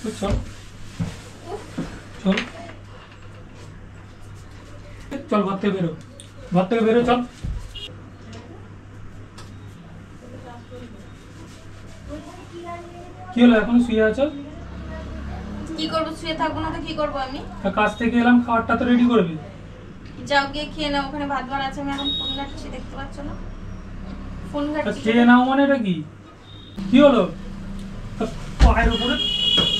চল চল চল, ঘর থেকে বেরো, ঘর থেকে বেরো, চল। কি হলো, এখন শুয়ে আছো? কি করবো, শুয়ে থাকবো না তো কি করবো আমি? কাজ থেকে এলাম, খাবারটা তো রেডি করবি। যাও গিয়ে খেয়ে নাও, ওখানে ভাত বার আছে, আমি এখন ফোন ঘাটছি, দেখতে পাচ্ছ না? ফোন ঘাটছি। খেয়ে নাও মানে এটা কি? কি হলো?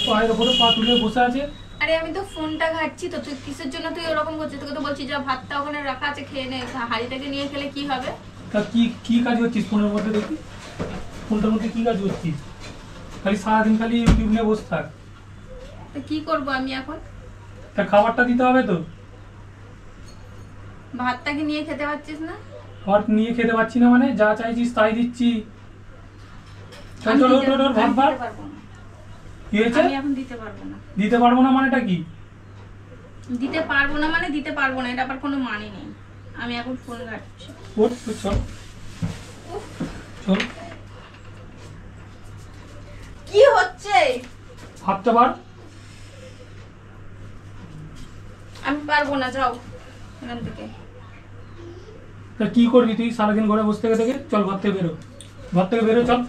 পায়ের উপরে পা তুলে বসে আছে। আরে আমি তো ফোনটা ঘাটছি তো, তুই কিসের জন্য তুই ওরকম করছিস? তোকে তো বলছি যা ভাতটা ওখানে রাখা আছে খেয়ে নে, হাঁড়িটাকে নিয়ে খেলে কি হবে? তা কি কাজ করছিস ফোনের মধ্যে? দেখি ফোনটার মধ্যে কি কাজ করছিস? খালি সারাদিন খালি ইউটিউব নিয়ে বসে থাক। তো কি করবো আমি এখন? তা খাবারটা দিতে হবে তো। ভাতটাকে নিয়ে খেতে পারছিস না? খাবার নিয়ে খেতে পাচ্ছি না মানে? যা চাইছিস তাই দিচ্ছি। চল চল, ওঠ ওঠ, ভাত ভাত। কি হয়েছে? আমি এখন দিতে পারবো না। দিতে পারবো না মানেটা কি? দিতে পারবো না মানে দিতে পারবো না, এটা আবার কোনো মানে নেই। আমি এখন ফোন ঘাটছি। ওঠ, চল চল। কি হচ্ছে? ভাতটা বার। আমি পারবো না, যাও এখান থেকে। তা কি করবি তুই সারাদিন ঘরে বসে থেকে থেকে? চল ঘর থেকে বেরো, ঘর থেকে বেরো, চল।